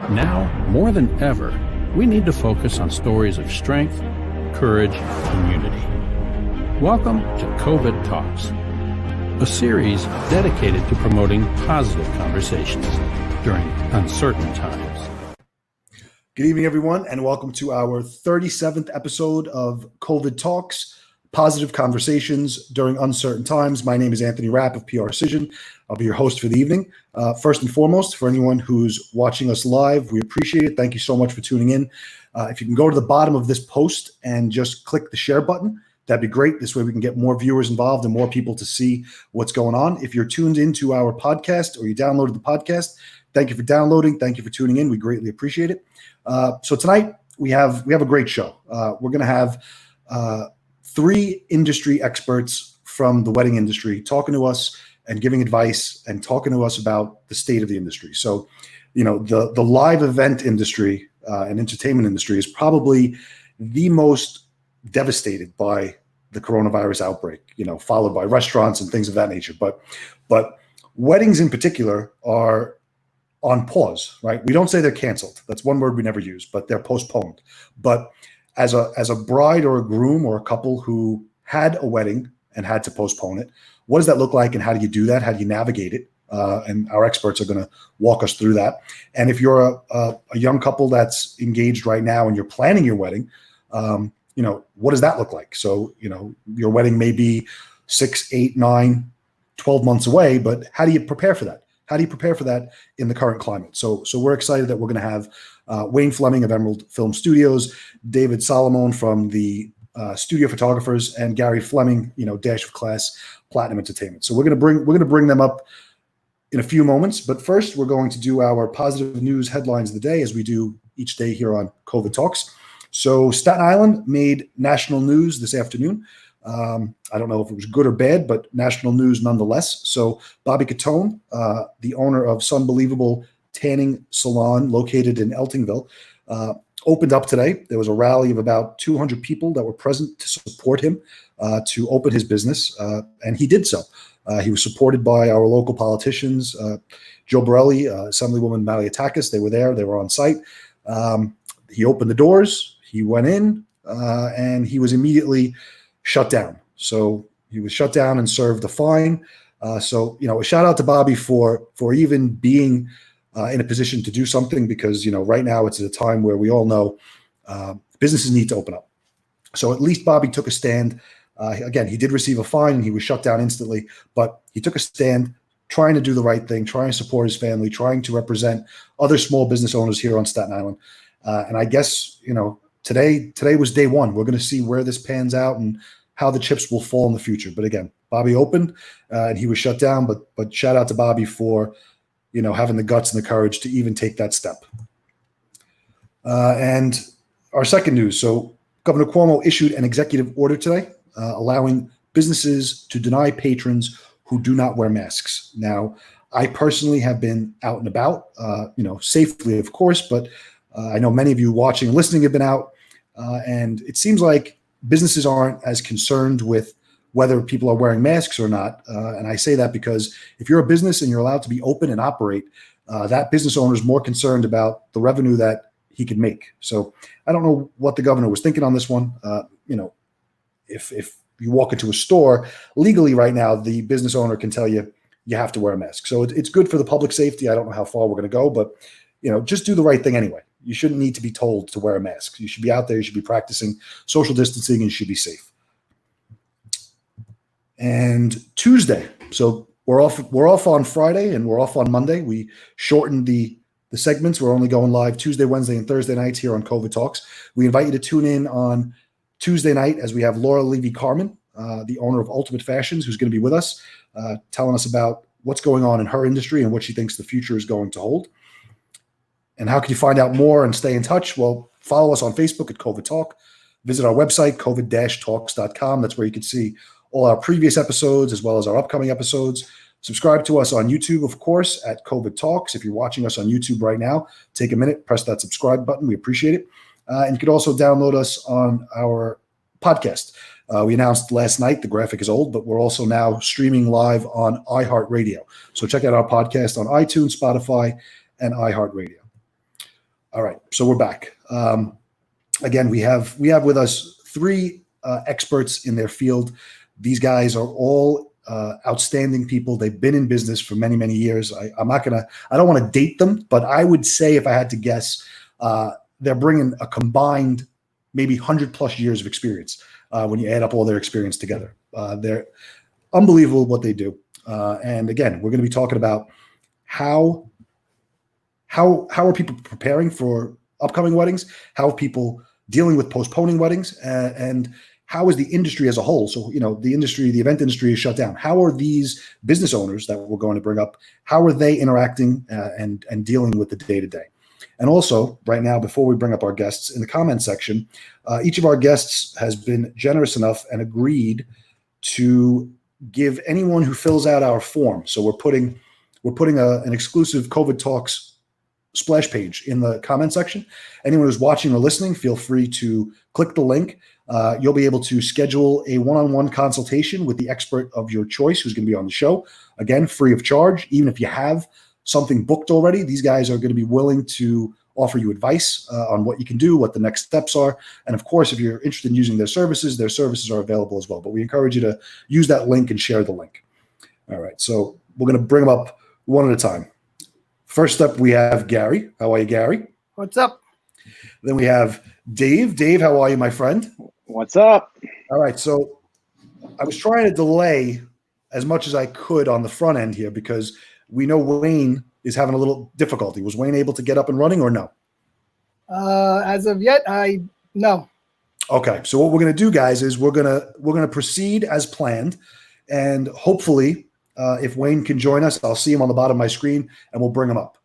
Now, more than ever, we need to focus on stories of strength, courage, and unity. Welcome to COVID Talks, a series dedicated to promoting positive conversations during uncertain times. Good evening, everyone, and welcome to our 37th episode of COVID Talks, Positive Conversations During Uncertain Times. My name is Anthony Rapp of PRcision. I'll be your host for the evening. First and foremost, for anyone who's watching us live, we appreciate it. Thank you so much for tuning in. If you can go to the bottom of this post and just click the share button, that'd be great. This way we can get more viewers involved and more people to see what's going on. If you're tuned into our podcast or you downloaded the podcast, thank you for downloading. Thank you for tuning in. We greatly appreciate it. So tonight we have a great show. We're going to have three industry experts from the wedding industry talking to us and giving advice and talking to us about the state of the industry. So, you know, the live event industry and entertainment industry is probably the most devastated by the coronavirus outbreak, you know, followed by restaurants and things of that nature. But weddings in particular are on pause, right? We don't say they're canceled. That's one word we never use, but they're postponed. But as a bride or a groom or a couple who had a wedding and had to postpone it, what does that look like, and how do you do that? How do you navigate it? And our experts are going to walk us through that. And if you're a young couple that's engaged right now and you're planning your wedding, you know, what does that look like? So, you know, your wedding may be 6, 8, 9, 12 months away, but how do you prepare for that? How do you prepare for that in the current climate? So we're excited that we're going to have Wayne Fleming of Emerald Film Studios, David Salomone from the Studio Photographers, and Gary Fleming, you know, Dash of Class Platinum Entertainment. So we're going to bring them up in a few moments. But first, we're going to do our positive news headlines of the day, as we do each day here on COVID Talks. So Staten Island made national news this afternoon. I don't know if it was good or bad, but national news nonetheless. So Bobby Catone, the owner of Sunbelievable Tanning Salon located in Eltingville, opened up today. There was a rally of about 200 people that were present to support him to open his business, and he did so. He was supported by our local politicians, Joe Borelli, Assemblywoman Maliatakis. They were there. They were on site. He opened the doors. He went in, and he was immediately shut down. So he was shut down and served a fine. So, you know, a shout out to Bobby for even being in a position to do something, because, you know, right now it's at a time where we all know businesses need to open up. So at least Bobby took a stand. Again, he did receive a fine and he was shut down instantly, but he took a stand trying to do the right thing, trying to support his family, trying to represent other small business owners here on Staten Island. And I guess, you know, today was day one. We're going to see where this pans out and how the chips will fall in the future. But again, Bobby opened and he was shut down, but shout out to Bobby for, you know, having the guts and the courage to even take that step. And our second news. So Governor Cuomo issued an executive order today allowing businesses to deny patrons who do not wear masks. Now, I personally have been out and about, you know, safely, of course, but I know many of you watching and listening have been out, and it seems like businesses aren't as concerned with whether people are wearing masks or not. And I say that because if you're a business and you're allowed to be open and operate, that business owner is more concerned about the revenue that he can make. So I don't know what the governor was thinking on this one. You know, if you walk into a store legally right now, the business owner can tell you you have to wear a mask. So it's good for the public safety. I don't know how far we're going to go, but, you know, just do the right thing anyway. You shouldn't need to be told to wear a mask. You should be out there. You should be practicing social distancing and you should be safe. And Tuesday, so we're off on Friday and we're off on Monday. We shortened the segments. We're only going live Tuesday, Wednesday, and Thursday nights here on COVID Talks. We invite you to tune in on Tuesday night as we have Laura Levy-Carmen, the owner of Ultimate Fashions, who's going to be with us, telling us about what's going on in her industry and what she thinks the future is going to hold. And how can you find out more and stay in touch? Well, follow us on Facebook at COVID Talk. Visit our website, covid-talks.com. That's where you can see all our previous episodes as well as our upcoming episodes. Subscribe to us on YouTube, of course, at COVID Talks. If you're watching us on YouTube right now, take a minute, press that subscribe button. We appreciate it. And you can also download us on our podcast. We announced last night, the graphic is old, but we're also now streaming live on iHeartRadio. So check out our podcast on iTunes, Spotify, and iHeartRadio. All right, so we're back. Again, we have with us three experts in their field. These guys are all outstanding people. They've been in business for many, many years. I don't want to date them, but I would say if I had to guess, they're bringing a combined maybe 100+ years of experience when you add up all their experience together. They're unbelievable what they do. And again, we're going to be talking about how are people preparing for upcoming weddings? How are people dealing with postponing weddings? And how is the industry as a whole? So, the event industry is shut down. How are these business owners that we're going to bring up, how are they interacting and dealing with the day-to-day? And also, right now, before we bring up our guests, in the comment section, each of our guests has been generous enough and agreed to give anyone who fills out our form. So we're putting an exclusive COVID Talks splash page in the comment section. Anyone who's watching or listening, feel free to click the link. You'll be able to schedule a one-on-one consultation with the expert of your choice who's going to be on the show. Again, free of charge. Even if you have something booked already, these guys are going to be willing to offer you advice on what you can do, what the next steps are. And of course, if you're interested in using their services are available as well. But we encourage you to use that link and share the link. All right, so we're going to bring them up one at a time. First up, we have Gary. How are you, Gary? What's up? Then we have Dave. Dave, how are you, my friend? What's up? All right, so I was trying to delay as much as I could on the front end here because we know Wayne is having a little difficulty. Was Wayne able to get up and running or no? As of yet, no. Okay, so what we're going to do, guys, is we're gonna proceed as planned, and hopefully, if Wayne can join us, I'll see him on the bottom of my screen, and we'll bring him up.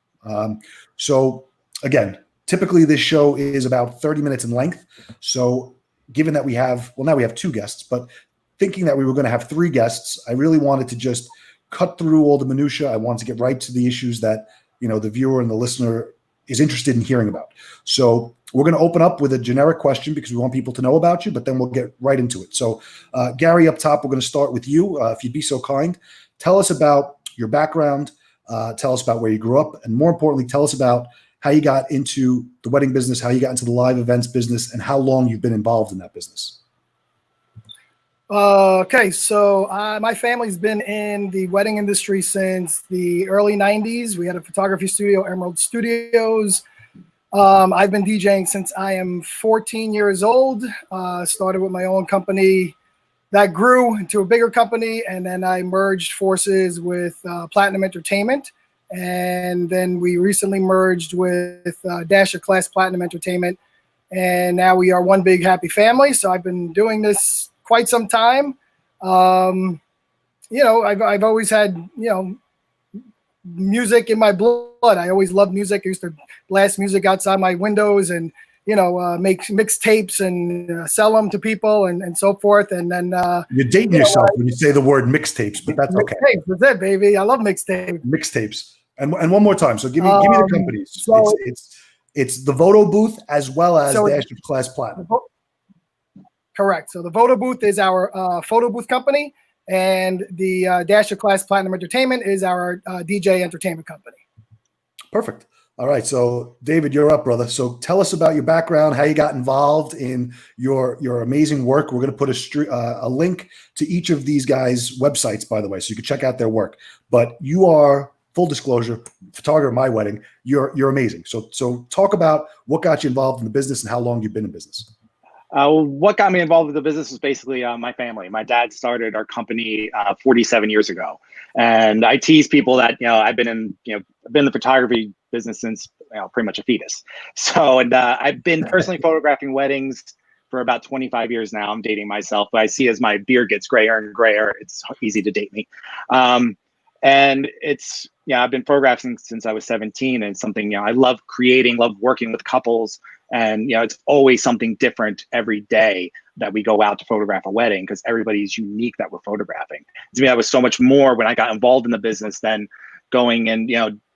So again, typically this show is about 30 minutes in length. So given that now we have two guests, but thinking that we were going to have three guests, I really wanted to just cut through all the minutia. I wanted to get right to the issues that the viewer and the listener is interested in hearing about. So we're going to open up with a generic question because we want people to know about you, but then we'll get right into it. So Gary, up top, we're going to start with you. If you'd be so kind, tell us about your background, tell us about where you grew up, and more importantly, tell us about how you got into the wedding business, how you got into the live events business, and how long you've been involved in that business. Okay, so my family's been in the wedding industry since the early 90s. We had a photography studio, Emerald Studios. I've been DJing since I am 14 years old. Started with my own company that grew into a bigger company, and then I merged forces with Platinum Entertainment, and then we recently merged with Dasher Class Platinum Entertainment, and now we are one big happy family. So I've been doing this quite some time. I've always had music in my blood. I always loved music. I used to blast music outside my windows and make mixtapes and sell them to people and so forth. And then you're dating yourself when you say the word mixtapes, but that's okay. Mixtapes, that's it, baby. I love mixtapes. Mixtapes. And one more time. So give me the companies. So it's the Voto Booth as well as Dasher Class Platinum. Correct. So the Voto Booth is our photo booth company, and the Dasher Class Platinum Entertainment is our DJ entertainment company. Perfect. All right. So David, you're up, brother. So tell us about your background, how you got involved in your amazing work. We're going to put a link to each of these guys' websites, by the way, so you can check out their work. But you are, full disclosure, photographer at my wedding. You're amazing. So talk about what got you involved in the business and how long you've been in business. What got me involved with the business was basically my family. My dad started our company 47 years ago, and I tease people that I've been in the photography business since pretty much a fetus. So I've been personally photographing weddings for about 25 years now. I'm dating myself, but I see as my beard gets grayer and grayer, it's easy to date me. And it's I've been photographing since I was 17, and something I love creating, love working with couples. And it's always something different every day that we go out to photograph a wedding, because everybody's unique that we're photographing. To me, that was so much more when I got involved in the business than going and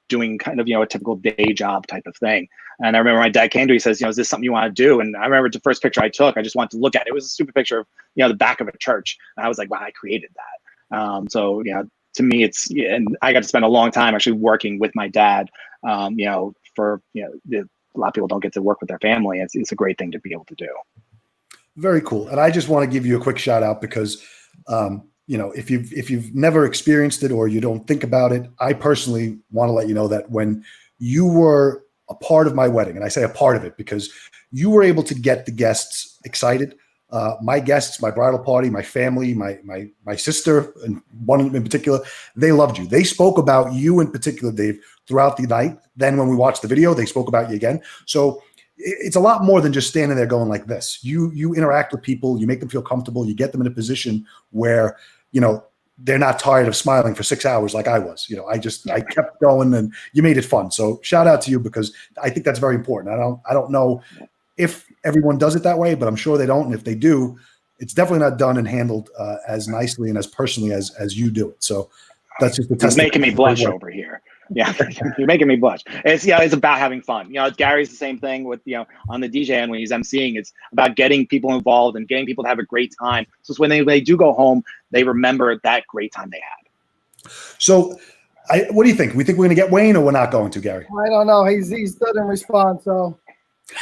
doing kind of a typical day job type of thing. And I remember my dad came to me, he says, is this something you want to do? And I remember the first picture I took, I just wanted to look at it. It was a stupid picture of the back of a church, and I was like, wow, I created that. So to me, and I got to spend a long time actually working with my dad, for the a lot of people don't get to work with their family. It's a great thing to be able to do. Very cool. And I just want to give you a quick shout out because, if you've never experienced it or you don't think about it, I personally want to let you know that when you were a part of my wedding, and I say a part of it because you were able to get the guests excited. My guests, my bridal party, my family, my sister, and one in particular, they loved you. They spoke about you in particular, Dave, throughout the night. Then when we watched the video, they spoke about you again. So it's a lot more than just standing there going like this. You interact with people, you make them feel comfortable, you get them in a position where, they're not tired of smiling for 6 hours like I was. I kept going and you made it fun. So shout out to you because I think that's very important. I don't know if everyone does it that way, but I'm sure they don't. And if they do, it's definitely not done and handled as nicely and as personally as you do it. So that's just the He's making me blush over here. Yeah, you're making me blush. It's about having fun. Gary's the same thing with, on the DJ end when he's emceeing. It's about getting people involved and getting people to have a great time. So it's when they do go home, they remember that great time they had. So what do you think? We think we're going to get Wayne or we're not going to, Gary? I don't know. He doesn't respond. So.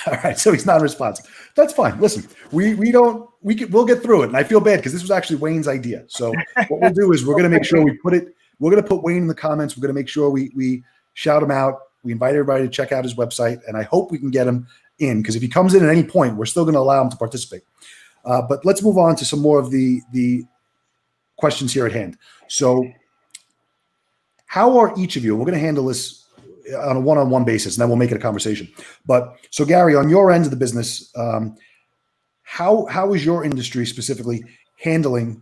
All right. So he's not responsive. That's fine. Listen, we'll get through it. And I feel bad because this was actually Wayne's idea. So what we'll do is we're going to make sure we're going to put Wayne in the comments. We're going to make sure we shout him out. We invite everybody to check out his website, and I hope we can get him in because if he comes in at any point, we're still going to allow him to participate. But let's move on to some more of the questions here at hand. So how are each of you, we're going to handle this on a one-on-one basis, and then we'll make it a conversation. But so Gary, on your end of the business, how is your industry specifically handling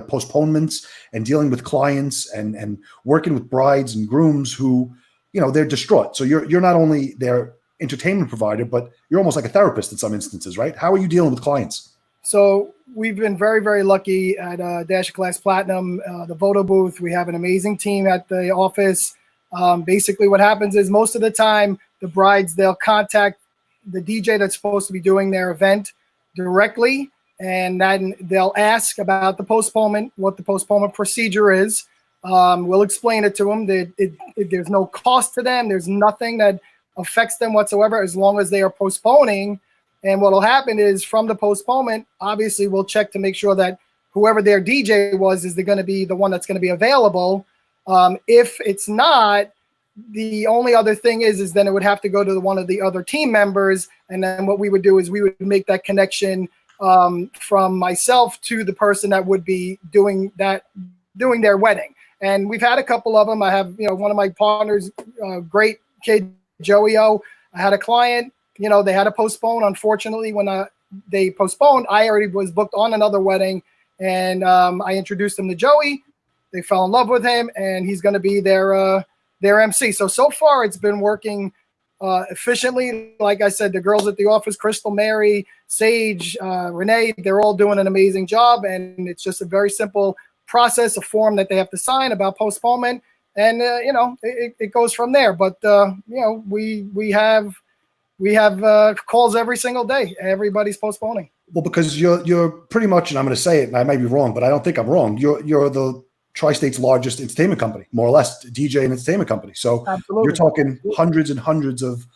postponements and dealing with clients and working with brides and grooms who, they're distraught. So you're not only their entertainment provider, but you're almost like a therapist in some instances, right? How are you dealing with clients? So we've been very, very lucky at Dash Class Platinum, the photo booth. We have an amazing team at the office. Basically what happens is most of the time the brides, they'll contact the DJ that's supposed to be doing their event directly. And then they'll ask about the postponement, what the postponement procedure is. We'll explain it to them. There's no cost to them. There's nothing that affects them whatsoever as long as they are postponing. And what will happen is from the postponement, obviously we'll check to make sure that whoever their DJ was is going to be the one that's going to be available. If it's not, the only other thing is then it would have to go to one of the other team members. And then what we would do is we would make that connection from myself to the person that would be doing their wedding. And we've had a couple of them. I have, one of my partners, great kid, Joey O. I had a client, they had to postpone. Unfortunately, when they postponed, I already was booked on another wedding, and I introduced them to Joey. They fell in love with him, and he's going to be their MC. So far it's been working efficiently. Like I said, the girls at the office, Crystal, Mary, Sage, Renee, they're all doing an amazing job. And it's just a very simple process, a form that they have to sign about postponement. And, it goes from there. But, we have calls every single day. Everybody's postponing. Well, because you're pretty much, and I'm going to say it, and I might be wrong, but I don't think I'm wrong. You're the Tri-State's largest entertainment company, more or less, DJ and entertainment company. So Absolutely. You're talking hundreds and hundreds of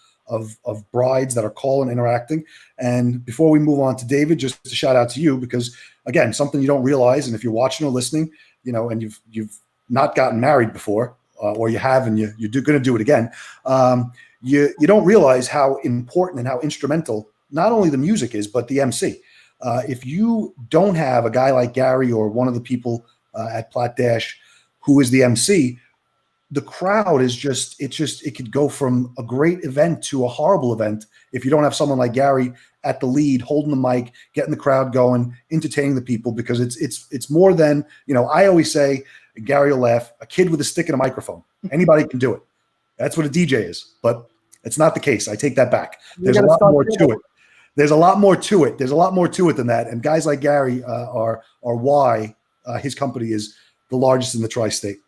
brides that are calling, interacting. And before we move on to David, just to shout out to you, because again, something you don't realize, and if you're watching or listening, and you've not gotten married before, or you have, and you're going to do it again, you don't realize how important and how instrumental not only the music is, but the MC. If you don't have a guy like Gary or one of the people at Plat Dash who is the MC, the crowd is it could go from a great event to a horrible event if you don't have someone like Gary at the lead, holding the mic, getting the crowd going, entertaining the people, because it's more than, I always say, Gary will laugh, a kid with a stick and a microphone. Anybody can do it. That's what a DJ is, but it's not the case. I take that back. There's a lot more to it. There's a lot more to it. There's a lot more to it than that. And guys like Gary are why his company is the largest in the tri-state.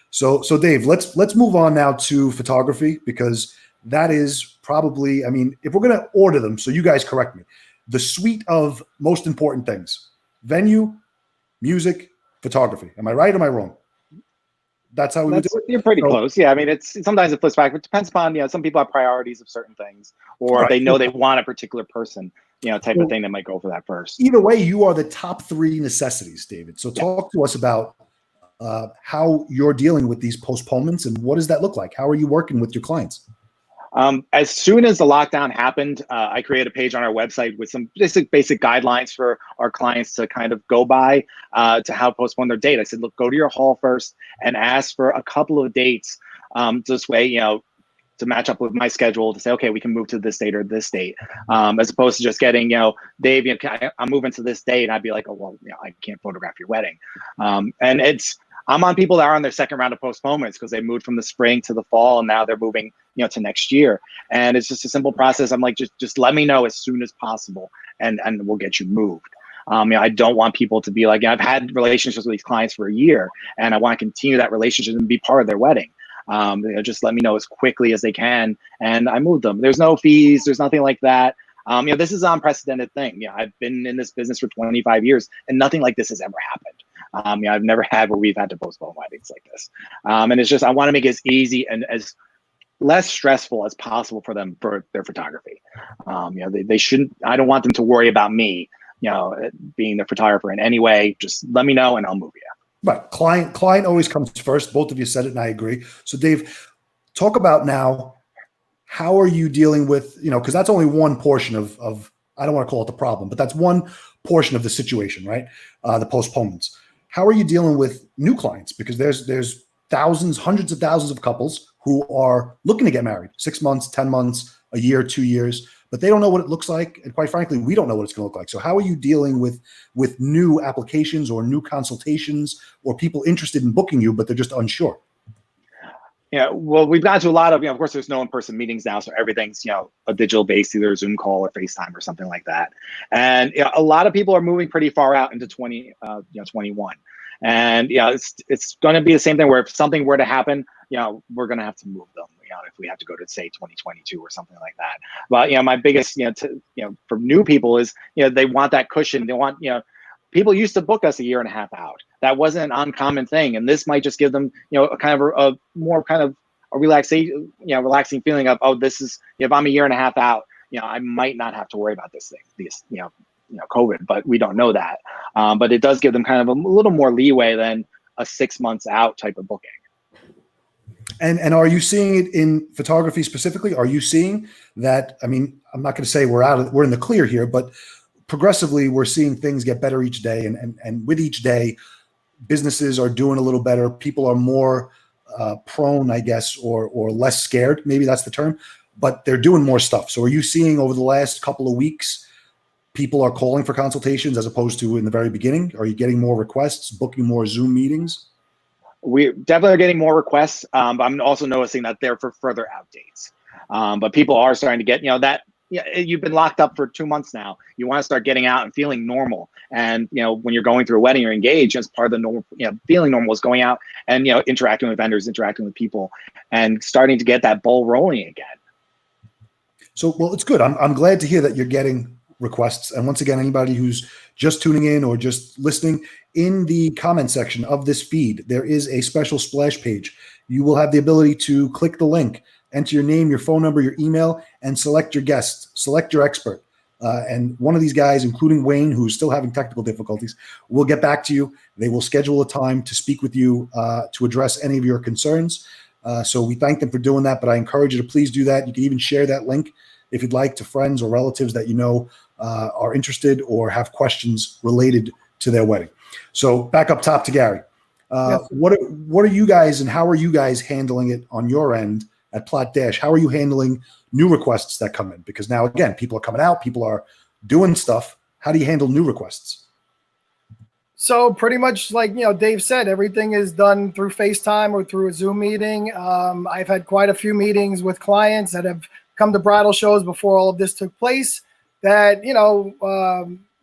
So Dave, let's move on now to photography, because that is probably, if we're going to order them, so you guys correct me, the suite of most important things: venue, music, photography. Am I right or am I wrong? That's how we would do it. You're pretty So- close. Yeah, I mean, it's sometimes it flips back, but it depends upon, some people have priorities of certain things, or Right. they know they want a particular person, type of thing that might go for that first. Either way, you are the top three necessities, David. So Yeah. talk to us about how you're dealing with these postponements and what does that look like? How are you working with your clients? As soon as the lockdown happened, I created a page on our website with some basic guidelines for our clients to kind of go by to how to postpone their date. I said, look, go to your hall first and ask for a couple of dates. This way, to match up with my schedule to say, okay, we can move to this date or this date, as opposed to just getting, Dave, I'm moving to this date. And I'd be like, oh, well, I can't photograph your wedding. And I'm on people that are on their second round of postponements because they moved from the spring to the fall and now they're moving, to next year. And it's just a simple process. I'm like, just let me know as soon as possible and we'll get you moved. I don't want people to be like, I've had relationships with these clients for a year and I want to continue that relationship and be part of their wedding. Just let me know as quickly as they can and I move them. There's no fees. There's nothing like that. This is an unprecedented thing. I've been in this business for 25 years and nothing like this has ever happened. I've never had where we've had to postpone weddings like this. And it's just, I want to make it as easy and as less stressful as possible for them for their photography. They shouldn't, I don't want them to worry about me, being the photographer in any way. Just let me know and I'll move you. Right. Client always comes first. Both of you said it and I agree. So Dave, talk about now, how are you dealing with, because that's only one portion of, I don't want to call it the problem, but that's one portion of the situation, right? The postponements. How are you dealing with new clients? Because there's thousands, hundreds of thousands of couples who are looking to get married 6 months, 10 months, a year, 2 years, but they don't know what it looks like. And quite frankly, we don't know what it's going to look like. So how are you dealing with new applications or new consultations or people interested in booking you, but they're just unsure? Yeah, well, we've gotten to a lot of, of course, there's no in-person meetings now. So everything's, a digital based, either Zoom call or FaceTime or something like that. And a lot of people are moving pretty far out into 2021. And it's going to be the same thing where if something were to happen, we're going to have to move them, if we have to go to say 2022 or something like that. But, my biggest, for new people is, they want that cushion. They want, people used to book us a year and a half out. That wasn't an uncommon thing. And this might just give them, a kind of a more kind of a relaxing feeling of, oh, this is, if I'm a year and a half out, I might not have to worry about this thing, COVID, but we don't know that. But it does give them kind of a little more leeway than a 6 months out type of booking. And are you seeing it in photography specifically? Are you seeing that? I mean, I'm not going to say we're in the clear here, but progressively we're seeing things get better each day. And with each day, businesses are doing a little better. People are more prone, I guess, or less scared. Maybe that's the term, but they're doing more stuff. So are you seeing over the last couple of weeks, people are calling for consultations as opposed to in the very beginning? Are you getting more requests, booking more Zoom meetings? We definitely are getting more requests. But I'm also noticing that they're for further out dates. But people are starting to get, you've been locked up for 2 months now. You want to start getting out and feeling normal. And, when you're going through a wedding or engaged, as part of the normal, feeling normal is going out and, interacting with vendors, interacting with people and starting to get that ball rolling again. So, well, it's good. I'm glad to hear that you're getting requests. And once again, anybody who's just tuning in or just listening, in the comment section of this feed, there is a special splash page. You will have the ability to click the link, enter your name, your phone number, your email, and select your guest, select your expert. And one of these guys, including Wayne, who's still having technical difficulties, will get back to you. They will schedule a time to speak with you to address any of your concerns. So we thank them for doing that, but I encourage you to please do that. You can even share that link if you'd like to friends or relatives that are interested or have questions related to their wedding. So back up top to Gary. Yes. What are you guys and how are you guys handling it on your end at Plot Dash? How are you handling new requests that come in? Because now, again, people are coming out, people are doing stuff. How do you handle new requests? So pretty much like, Dave said, everything is done through FaceTime or through a Zoom meeting. I've had quite a few meetings with clients that have come to bridal shows before all of this took place that,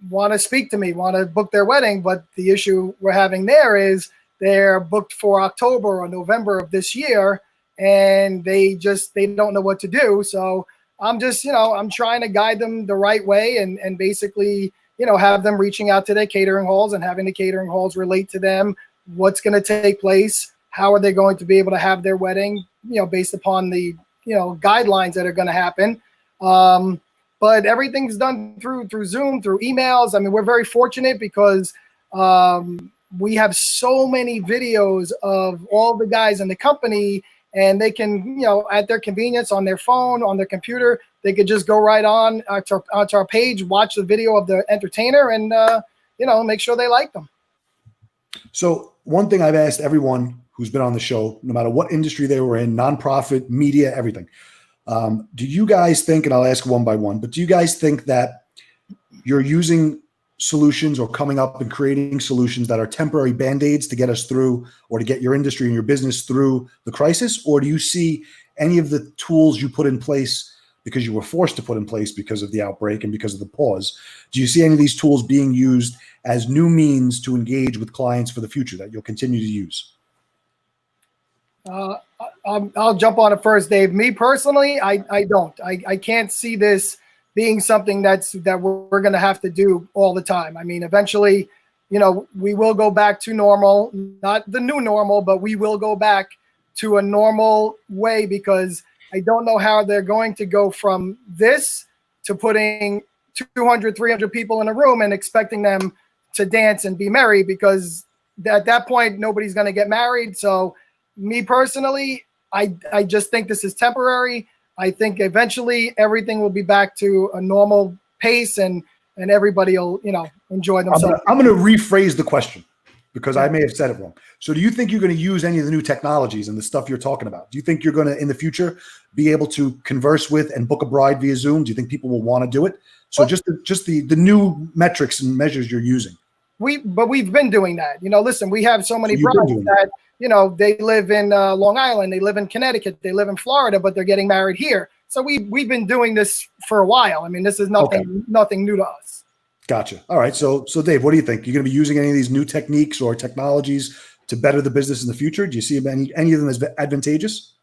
want to speak to me, want to book their wedding. But the issue we're having there is they're booked for October or November of this year, and they don't know what to do. So I'm just, I'm trying to guide them the right way and basically, have them reaching out to their catering halls and having the catering halls relate to them what's going to take place, how are they going to be able to have their wedding, based upon the, guidelines that are going to happen. But everything's done through Zoom, through emails. I mean, we're very fortunate because we have so many videos of all the guys in the company, and they can, at their convenience on their phone, on their computer, they could just go right on to our page, watch the video of the entertainer, and make sure they like them. So one thing I've asked everyone who's been on the show, no matter what industry they were in, nonprofit, media, everything. Do you guys think, and I'll ask one by one, but do you guys think that you're using solutions or coming up and creating solutions that are temporary band-aids to get us through, or to get your industry and your business through the crisis? Or do you see any of the tools you put in place because you were forced to put in place because of the outbreak and because of the pause? Do you see any of these tools being used as new means to engage with clients for the future that you'll continue to use? I'll jump on it first, Dave. Me personally, I don't. I can't see this being something that we're going to have to do all the time. I mean, eventually, we will go back to normal, not the new normal, but we will go back to a normal way, because I don't know how they're going to go from this to putting 200, 300 people in a room and expecting them to dance and be merry, because at that point, nobody's going to get married. So me personally, I just think this is temporary. I think eventually everything will be back to a normal pace, and everybody will, enjoy themselves. I'm going to rephrase the question, because I may have said it wrong. So do you think you're going to use any of the new technologies and the stuff you're talking about? Do you think you're going to, in the future, be able to converse with and book a bride via Zoom? Do you think people will want to do it? So just the new metrics and measures you're using. But we've been doing that. Listen, we have so many brides that, they live in Long Island, they live in Connecticut, they live in Florida, but they're getting married here. So we've been doing this for a while. I mean, this is nothing new to us. Gotcha. All right. So Dave, what do you think? You're going to be using any of these new techniques or technologies to better the business in the future? Do you see any of them as advantageous?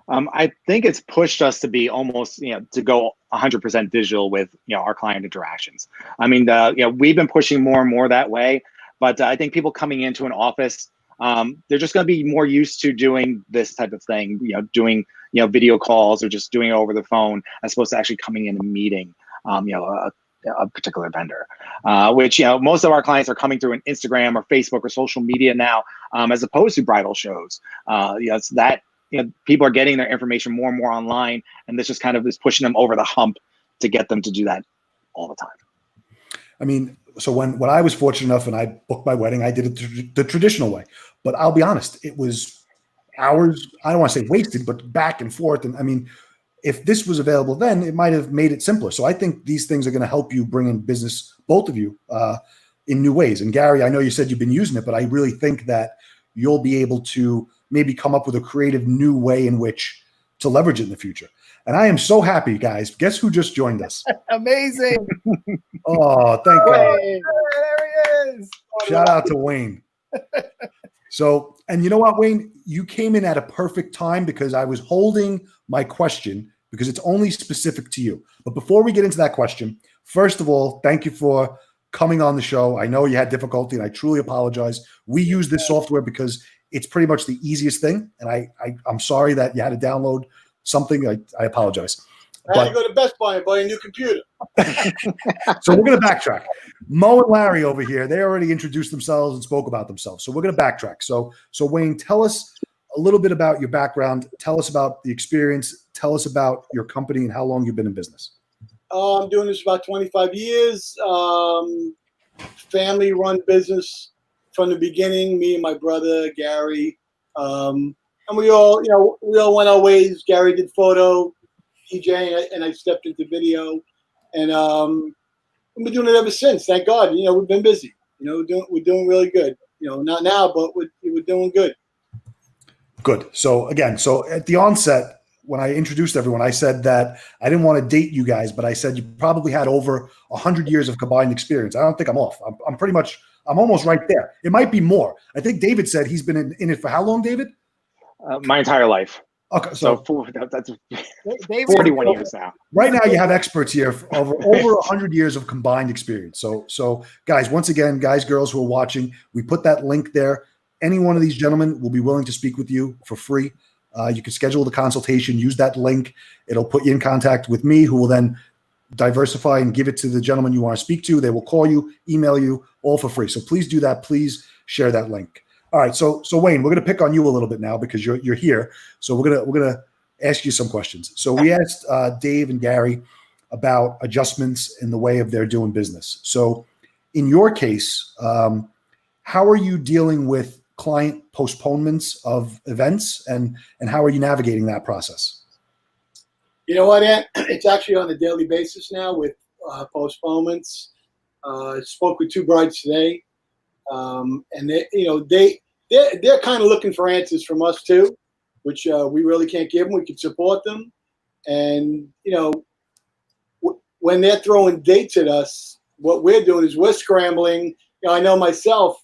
I think it's pushed us to be almost, to go 100% digital with, our client interactions. I mean, we've been pushing more and more that way, but I think people coming into an office, they're just going to be more used to doing this type of thing, doing, video calls or just doing it over the phone, as opposed to actually coming in and meeting, a particular vendor, which, most of our clients are coming through an Instagram or Facebook or social media now, as opposed to bridal shows. It's that, people are getting their information more and more online, and this just kind of is pushing them over the hump to get them to do that all the time. I mean, so when I was fortunate enough and I booked my wedding, I did it the traditional way. But I'll be honest, it was hours, I don't want to say wasted, but back and forth. And I mean, if this was available then, it might have made it simpler. So I think these things are going to help you bring in business, both of you, in new ways. And Gary, I know you said you've been using it, but I really think that you'll be able to maybe come up with a creative new way in which to leverage it in the future. And I am so happy, guys. Guess who just joined us? Amazing. Oh, thank God. There he is. Shout out to Wayne. So, and you know what, Wayne, you came in at a perfect time, because I was holding my question because it's only specific to you. But before we get into that question, first of all, thank you for coming on the show. I know you had difficulty, and I truly apologize. We use this software because it's pretty much the easiest thing. And I'm sorry that you had to download something. I apologize. I had to go to Best Buy and buy a new computer. So we're going to backtrack. Mo and Larry over here, they already introduced themselves and spoke about themselves. So we're going to backtrack. So Wayne, tell us a little bit about your background. Tell us about the experience. Tell us about your company and how long you've been in business. I'm doing this about 25 years. Family-run business from the beginning. Me and my brother Gary, and we all went our ways. Gary did photo, DJ, and I stepped into video, and we've been doing it ever since. Thank God. We've been busy. We're doing really good. Not now, but we're doing good. Good. So again, at the onset, when I introduced everyone, I said that I didn't want to date you guys, but I said you probably had over 100 years of combined experience. I don't think I'm off. I'm almost right there. It might be more. I think David said he's been in it for how long, David? My entire life. Okay, that's 41 years now. Right now, you have experts here for over 100 years of combined experience. So guys, once again, guys, girls who are watching, we put that link there. any one of these gentlemen will be willing to speak with you for free. You can schedule the consultation, use that link. It'll put you in contact with me, who will then diversify and give it to the gentleman you want to speak to. They will call you, email you, all for free. So please do that. Please share that link. All right. So Wayne, we're going to pick on you a little bit now because you're here. So we're gonna ask you some questions. So we asked Dave and Gary about adjustments in the way of their doing business. So in your case, how are you dealing with client postponements of events, and how are you navigating that process? You know what, Ant? It's actually on a daily basis now with postponements. I spoke with two brides today, and they're kind of looking for answers from us too, which we really can't give them. We can support them, and when they're throwing dates at us, what we're doing is we're scrambling. I know myself,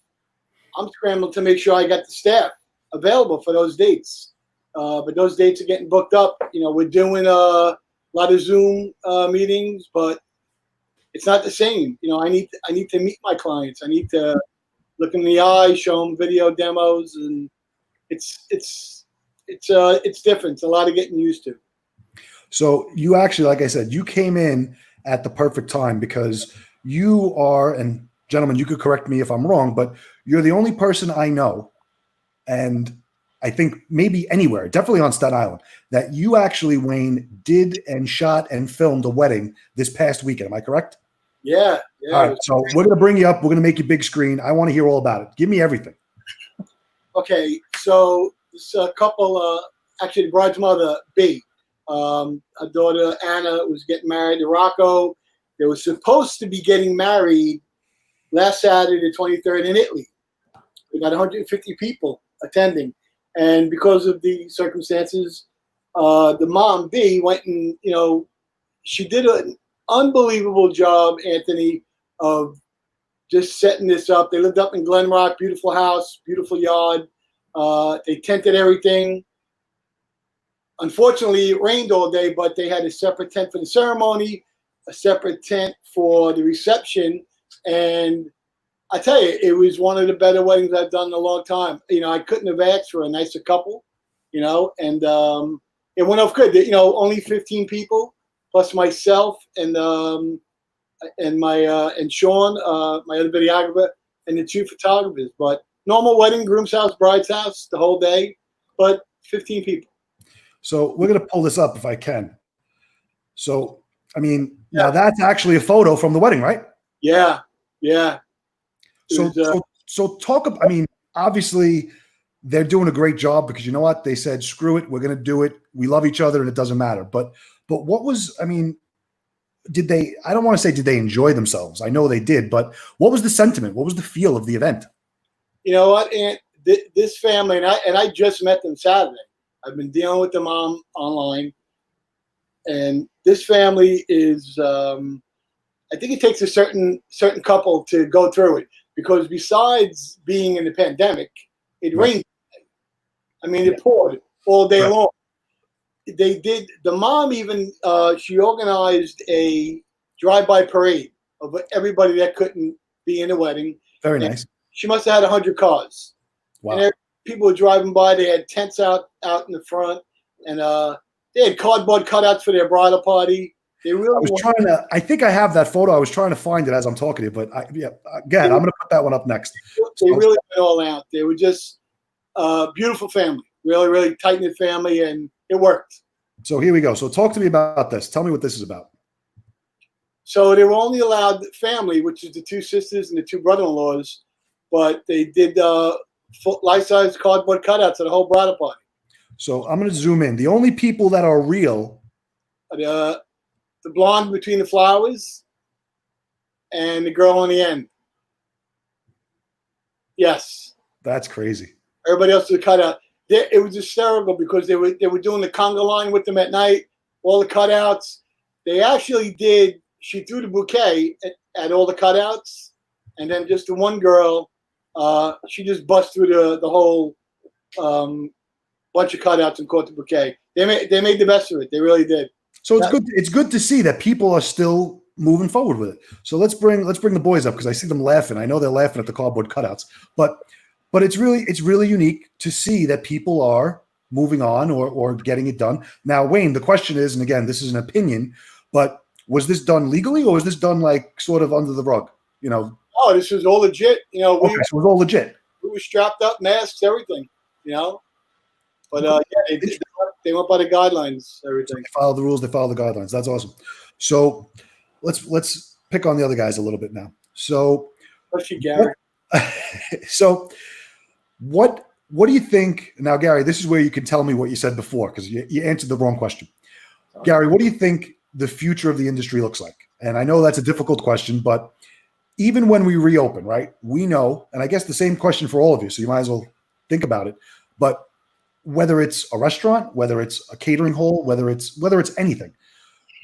I'm scrambling to make sure I got the staff available for those dates. But those dates are getting booked up. We're doing a lot of Zoom meetings, but it's not the same. I need to meet my clients. I need to look in the eye, show them video demos, and it's different. It's a lot of getting used to. So you actually, like I said, you came in at the perfect time because you are, and gentlemen, you could correct me if I'm wrong, but you're the only person I know, and I think maybe anywhere, definitely on Staten Island, that you actually, Wayne, did and shot and filmed a wedding this past weekend. Am I correct? Yeah. All right. So we're going to bring you up. We're going to make you big screen. I want to hear all about it. Give me everything. Okay. So this couple, actually the bride's mother, B, her daughter, Anna, was getting married to Rocco. They were supposed to be getting married last Saturday, the 23rd, in Italy. We got 150 people attending. And because of the circumstances, the mom, B, went and, she did an unbelievable job, Anthony, of just setting this up. They lived up in Glen Rock, beautiful house, beautiful yard. They tented everything. Unfortunately, it rained all day, but they had a separate tent for the ceremony, a separate tent for the reception. And I tell you, it was one of the better weddings I've done in a long time. I couldn't have asked for a nicer couple, and it went off good. Only 15 people plus myself and Sean, my other videographer, and the two photographers. But normal wedding, groom's house, bride's house, the whole day, but 15 people. So we're going to pull this up if I can. So, now that's actually a photo from the wedding, right? Yeah. So talk about, obviously they're doing a great job because you know what? They said, screw it. We're going to do it. We love each other and it doesn't matter. But what was, I don't want to say, did they enjoy themselves? I know they did, but what was the sentiment? What was the feel of the event? You know what, Aunt? This family, and I just met them Saturday. I've been dealing with them online. And this family is, I think it takes a certain couple to go through it. Because besides being in the pandemic, it rained. It poured all day long. They did, the mom even, she organized a drive-by parade of everybody that couldn't be in the wedding. Very nice. She must have had 100 cars. Wow. And people were driving by. They had tents out in the front. And they had cardboard cutouts for their bridal party. I think I have that photo. I was trying to find it as I'm talking to you, but go ahead. I'm going to put that one up next. They really went all out. They were just a beautiful family, really, really tight-knit family, and it worked. So here we go. So talk to me about this. Tell me what this is about. So they were only allowed family, which is the two sisters and the two brother-in-laws, but they did life-size cardboard cutouts of the whole bridal party. So I'm going to zoom in. The only people that are real. The blonde between the flowers and the girl on the end. Yes. That's crazy. Everybody else was cut out. It was hysterical because they were doing the conga line with them at night, all the cutouts. They actually did, she threw the bouquet at all the cutouts, and then just the one girl, she just bust through the whole bunch of cutouts and caught the bouquet. They made the best of it. They really did. So it's good. It's good to see that people are still moving forward with it. So let's bring the boys up because I see them laughing. I know they're laughing at the cardboard cutouts. But But it's really unique to see that people are moving on or getting it done. Now, Wayne, the question is, and again, this is an opinion, but was this done legally or was this done like sort of under the rug? You know? Oh, this was all legit. You know, Okay, so it was all legit. we were strapped up, masks, everything. You know, but yeah, they went by the guidelines, everything. They follow the rules. They follow the guidelines. That's awesome. So let's pick on the other guys a little bit now. So, Especially Gary. so what do you think now, Gary? This is where you can tell me what you said before because you answered the wrong question. Gary, what do you think the future of the industry looks like? And I know that's a difficult question, but even when we reopen, right? We know, and I guess the same question for all of you, so you might as well think about it. But whether it's a restaurant, whether it's a catering hall, whether it's anything,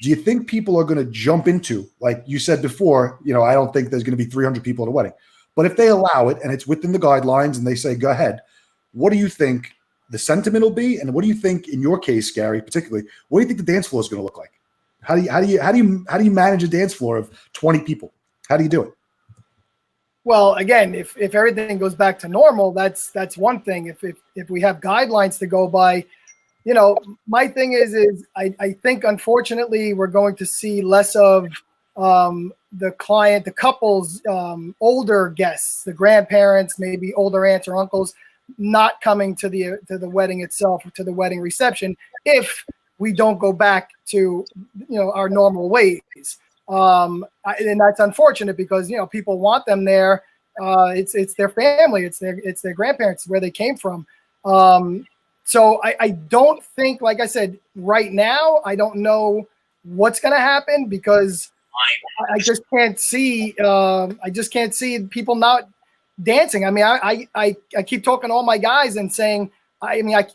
do you think people are going to jump into, like you said before, you know, I don't think there's going to be 300 people at a wedding, but if they allow it and it's within the guidelines and they say, go ahead, what do you think the sentiment will be? And what do you think in your case, Gary, particularly, what do you think the dance floor is going to look like? How do you manage a dance floor of 20 people? How do you do it? Well, again, if everything goes back to normal, that's one thing. If we have guidelines to go by, you know, my thing is I think unfortunately we're going to see less of the couple's older guests, the grandparents, maybe older aunts or uncles, not coming to the wedding itself, to the wedding reception, if we don't go back to, you know, our normal ways. And that's unfortunate because, you know, people want them there. It's their family, it's their grandparents, where they came from. So I don't think, like I said, right now, I don't know what's going to happen because I just can't see people not dancing. I mean, I keep talking to all my guys and saying,